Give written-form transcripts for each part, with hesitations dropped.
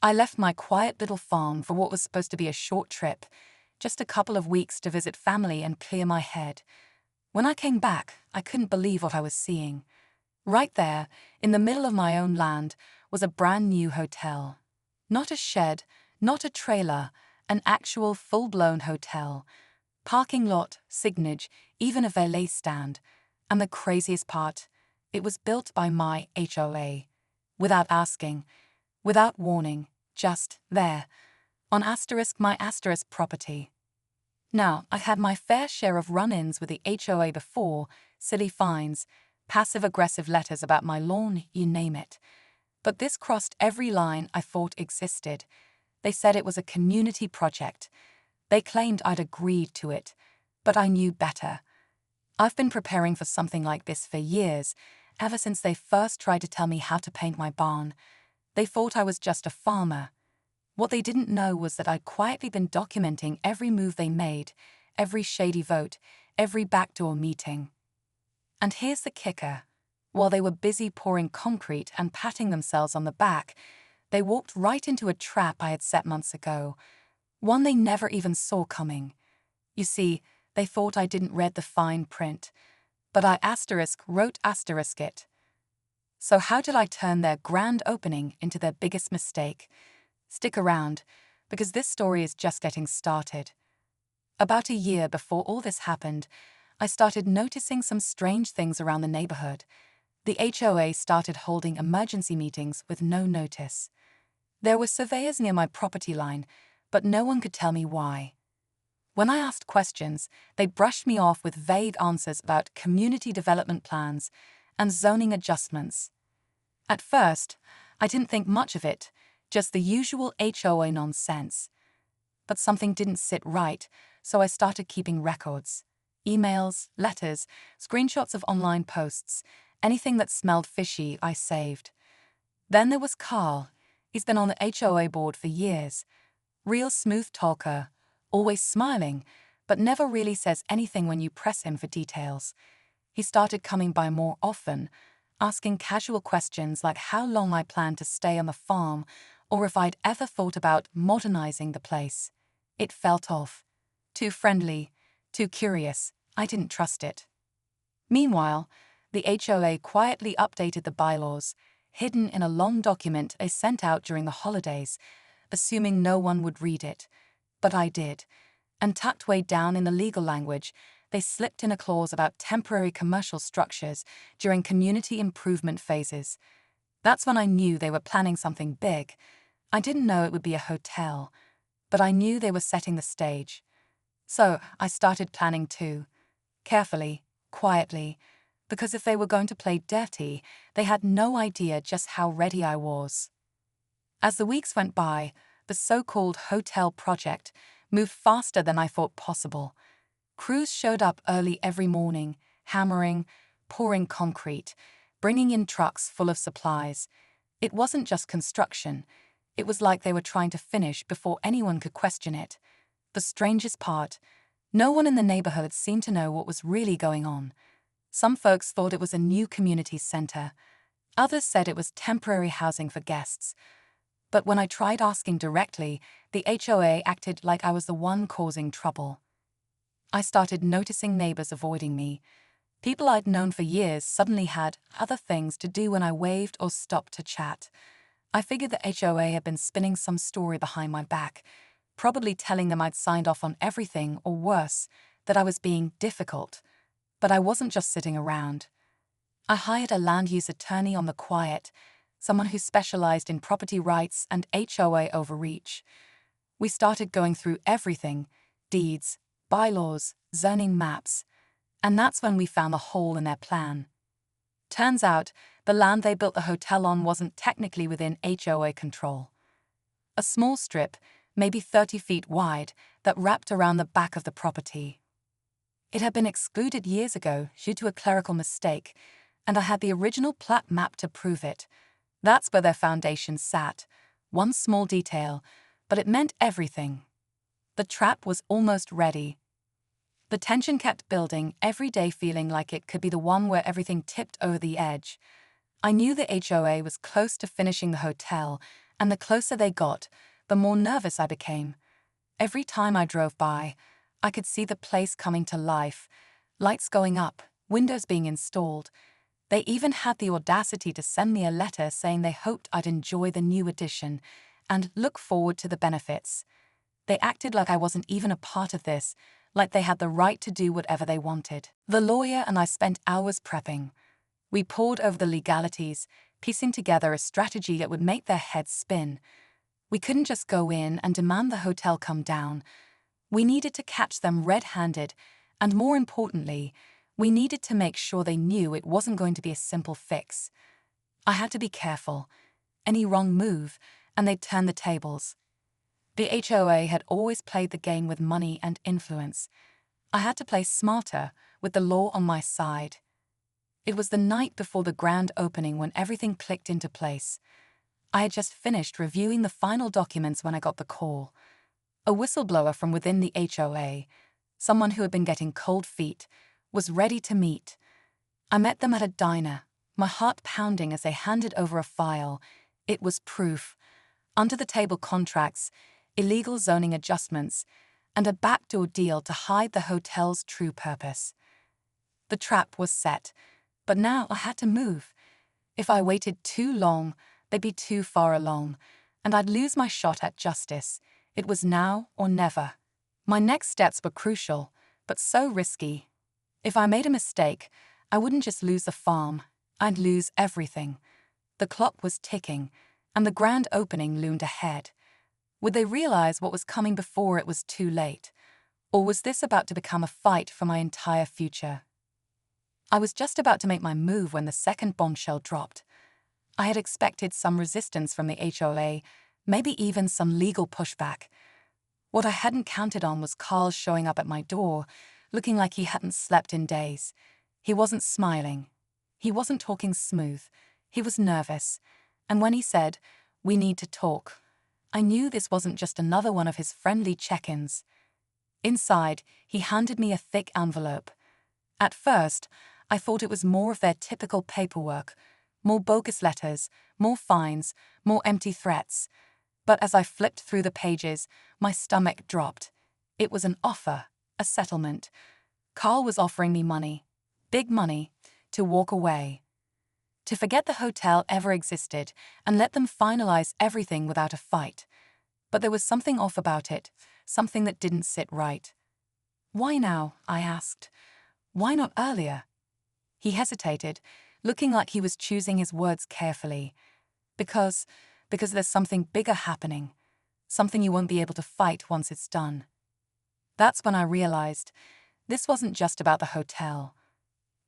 I left my quiet little farm for what was supposed to be a short trip, just a couple of weeks to visit family and clear my head. When I came back, I couldn't believe what I was seeing. Right there, in the middle of my own land, was a brand new hotel. Not a shed, not a trailer, an actual full-blown hotel. Parking lot, signage, even a valet stand. And the craziest part, it was built by my HOA. Without asking, without warning, just there, on my asterisk property. Now, I had my fair share of run-ins with the HOA before, silly fines, passive-aggressive letters about my lawn, you name it. But this crossed every line I thought existed. They said it was a community project. They claimed I'd agreed to it, but I knew better. I've been preparing for something like this for years, ever since they first tried to tell me how to paint my barn. They thought I was just a farmer. What they didn't know was that I'd quietly been documenting every move they made, every shady vote, every backdoor meeting. And here's the kicker. While they were busy pouring concrete and patting themselves on the back, they walked right into a trap I had set months ago, one they never even saw coming. You see, they thought I didn't read the fine print, but I wrote it. So how did I turn their grand opening into their biggest mistake? Stick around, because this story is just getting started. About a year before all this happened, I started noticing some strange things around the neighborhood. The HOA started holding emergency meetings with no notice. There were surveyors near my property line, but no one could tell me why. When I asked questions, they brushed me off with vague answers about community development plans and zoning adjustments. At first, I didn't think much of it, just the usual HOA nonsense. But something didn't sit right, so I started keeping records. Emails, letters, screenshots of online posts, anything that smelled fishy I saved. Then there was Carl. He's been on the HOA board for years. Real smooth talker, always smiling, but never really says anything when you press him for details. He started coming by more often, asking casual questions like how long I planned to stay on the farm or if I'd ever thought about modernizing the place. It felt off. Too friendly, too curious. I didn't trust it. Meanwhile, the HOA quietly updated the bylaws, hidden in a long document they sent out during the holidays, assuming no one would read it. But I did. And tucked way down in the legal language, they slipped in a clause about temporary commercial structures during community improvement phases. That's when I knew they were planning something big. I didn't know it would be a hotel, but I knew they were setting the stage. So I started planning too. Carefully, quietly, because if they were going to play dirty, they had no idea just how ready I was. As the weeks went by, the so-called hotel project moved faster than I thought possible. Crews showed up early every morning, hammering, pouring concrete, bringing in trucks full of supplies. It wasn't just construction. It was like they were trying to finish before anyone could question it. The strangest part, no one in the neighborhood seemed to know what was really going on. Some folks thought it was a new community center. Others said it was temporary housing for guests. But when I tried asking directly, the HOA acted like I was the one causing trouble. I started noticing neighbors avoiding me. People I'd known for years suddenly had other things to do when I waved or stopped to chat. I figured the HOA had been spinning some story behind my back, probably telling them I'd signed off on everything, or worse, that I was being difficult. But I wasn't just sitting around. I hired a land use attorney on the quiet, someone who specialized in property rights and HOA overreach. We started going through everything: deeds, bylaws, zoning maps. And that's when we found the hole in their plan. Turns out, the land they built the hotel on wasn't technically within HOA control. A small strip, maybe 30 feet wide, that wrapped around the back of the property. It had been excluded years ago due to a clerical mistake, and I had the original plat map to prove it. That's where their foundation sat. One small detail, but it meant everything. The trap was almost ready. The tension kept building, every day feeling like it could be the one where everything tipped over the edge. I knew the HOA was close to finishing the hotel, And the closer they got, the more nervous I became. Every time I drove by, I could see the place coming to life, lights going up, windows being installed. They even had the audacity to send me a letter saying they hoped I'd enjoy the new addition and look forward to the benefits. They acted like I wasn't even a part of this, like they had the right to do whatever they wanted. The lawyer and I spent hours prepping. We pored over the legalities, piecing together a strategy that would make their heads spin. We couldn't just go in and demand the hotel come down. We needed to catch them red-handed, and more importantly, we needed to make sure they knew it wasn't going to be a simple fix. I had to be careful. Any wrong move, and they'd turn the tables. The HOA had always played the game with money and influence. I had to play smarter, with the law on my side. It was the night before the grand opening when everything clicked into place. I had just finished reviewing the final documents when I got the call. A whistleblower from within the HOA, someone who had been getting cold feet, was ready to meet. I met them at a diner, my heart pounding as they handed over a file. It was proof. Under-the-table contracts, illegal zoning adjustments, and a backdoor deal to hide the hotel's true purpose. The trap was set, but now I had to move. If I waited too long, they'd be too far along, and I'd lose my shot at justice. It was now or never. My next steps were crucial, but so risky. If I made a mistake, I wouldn't just lose the farm, I'd lose everything. The clock was ticking, and the grand opening loomed ahead. Would they realize what was coming before it was too late? Or was this about to become a fight for my entire future? I was just about to make my move when the second bombshell dropped. I had expected some resistance from the HOA, maybe even some legal pushback. What I hadn't counted on was Carl showing up at my door, looking like he hadn't slept in days. He wasn't smiling. He wasn't talking smooth. He was nervous. And when he said, "We need to talk," I knew this wasn't just another one of his friendly check-ins. Inside, he handed me a thick envelope. At first, I thought it was more of their typical paperwork, more bogus letters, more fines, more empty threats. But as I flipped through the pages, my stomach dropped. It was an offer, a settlement. Carl was offering me money, big money, to walk away. To forget the hotel ever existed and let them finalize everything without a fight. But there was something off about it, something that didn't sit right. "Why now?" I asked. "Why not earlier?" He hesitated, looking like he was choosing his words carefully. Because there's something bigger happening, something you won't be able to fight once it's done." That's when I realized this wasn't just about the hotel.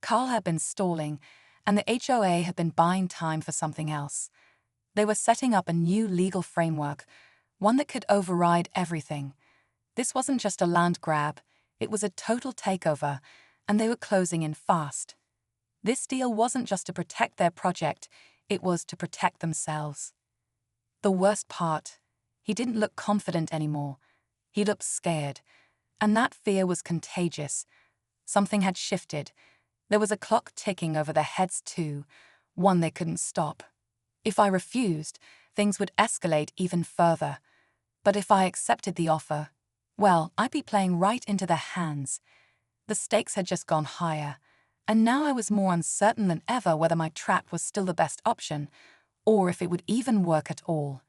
Carl had been stalling, and the HOA had been buying time for something else. They were setting up a new legal framework, one that could override everything. This wasn't just a land grab, it was a total takeover, and they were closing in fast. This deal wasn't just to protect their project, it was to protect themselves. The worst part, he didn't look confident anymore. He looked scared, and that fear was contagious. Something had shifted. There was a clock ticking over their heads too, one they couldn't stop. If I refused, things would escalate even further. But if I accepted the offer, well, I'd be playing right into their hands. The stakes had just gone higher, and now I was more uncertain than ever whether my trap was still the best option, or if it would even work at all.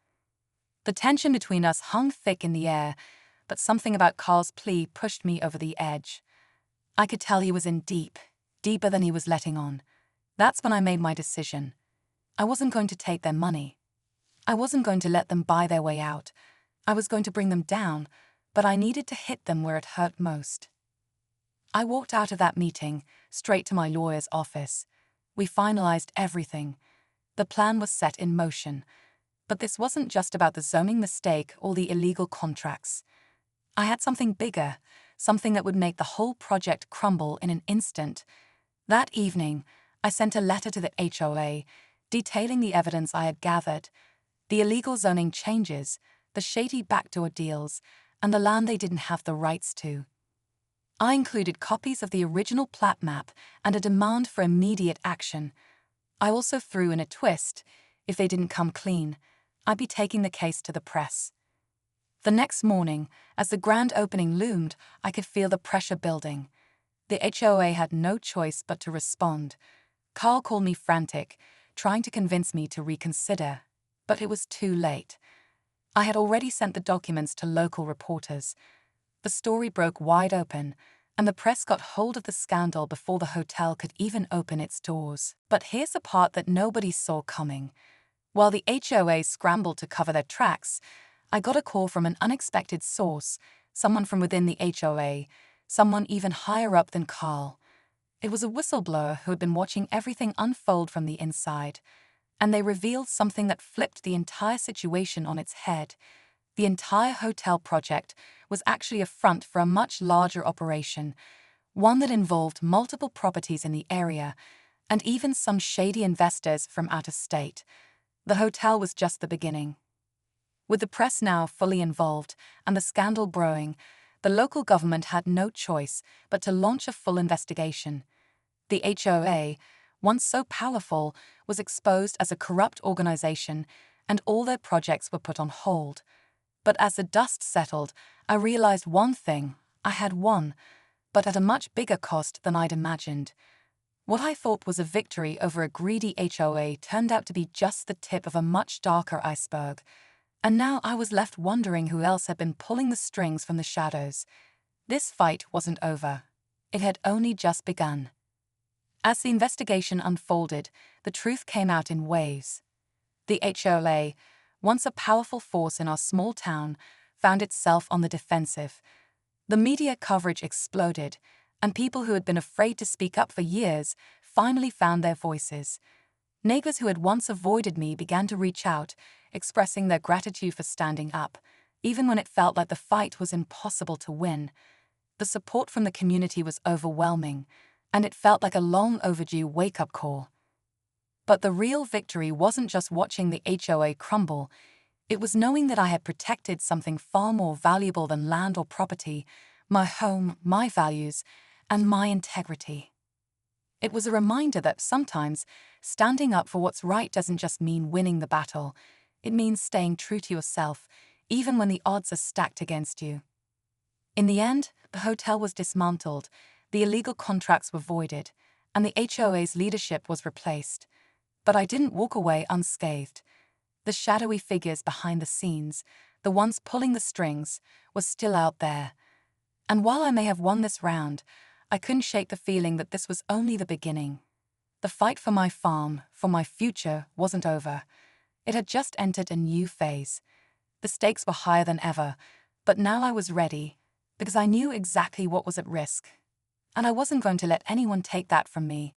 The tension between us hung thick in the air, but something about Carl's plea pushed me over the edge. I could tell he was in deep, deeper than he was letting on. That's when I made my decision. I wasn't going to take their money. I wasn't going to let them buy their way out. I was going to bring them down, but I needed to hit them where it hurt most. I walked out of that meeting, straight to my lawyer's office. We finalized everything. The plan was set in motion. But this wasn't just about the zoning mistake or the illegal contracts. I had something bigger, something that would make the whole project crumble in an instant. That evening, I sent a letter to the HOA, detailing the evidence I had gathered, the illegal zoning changes, the shady backdoor deals, and the land they didn't have the rights to. I included copies of the original plat map and a demand for immediate action. I also threw in a twist. If they didn't come clean, I'd be taking the case to the press. The next morning, as the grand opening loomed, I could feel the pressure building. The HOA had no choice but to respond. Carl called me frantic, trying to convince me to reconsider. But it was too late. I had already sent the documents to local reporters. The story broke wide open, and the press got hold of the scandal before the hotel could even open its doors. But here's the part that nobody saw coming. While the HOA scrambled to cover their tracks, I got a call from an unexpected source, someone from within the HOA, someone even higher up than Carl. It was a whistleblower who had been watching everything unfold from the inside, and they revealed something that flipped the entire situation on its head. The entire hotel project was actually a front for a much larger operation, one that involved multiple properties in the area, and even some shady investors from out of state. The hotel was just the beginning. With the press now fully involved and the scandal brewing, the local government had no choice but to launch a full investigation. The HOA, once so powerful, was exposed as a corrupt organization, and all their projects were put on hold. But as the dust settled, I realized one thing: I had won, but at a much bigger cost than I'd imagined. What I thought was a victory over a greedy HOA turned out to be just the tip of a much darker iceberg. And now I was left wondering who else had been pulling the strings from the shadows. This fight wasn't over. It had only just begun. As the investigation unfolded, the truth came out in waves. The HOA, once a powerful force in our small town, found itself on the defensive. The media coverage exploded, and people who had been afraid to speak up for years finally found their voices. Neighbors who had once avoided me began to reach out, expressing their gratitude for standing up, even when it felt like the fight was impossible to win. The support from the community was overwhelming, and it felt like a long overdue wake-up call. But the real victory wasn't just watching the HOA crumble. It was knowing that I had protected something far more valuable than land or property: my home, my values, and my integrity. It was a reminder that sometimes standing up for what's right doesn't just mean winning the battle. It means staying true to yourself, even when the odds are stacked against you. In the end, the hotel was dismantled, the illegal contracts were voided, and the HOA's leadership was replaced. But I didn't walk away unscathed. The shadowy figures behind the scenes, the ones pulling the strings, were still out there. And while I may have won this round, I couldn't shake the feeling that this was only the beginning. The fight for my farm, for my future, wasn't over. It had just entered a new phase. The stakes were higher than ever, but now I was ready, because I knew exactly what was at risk. And I wasn't going to let anyone take that from me.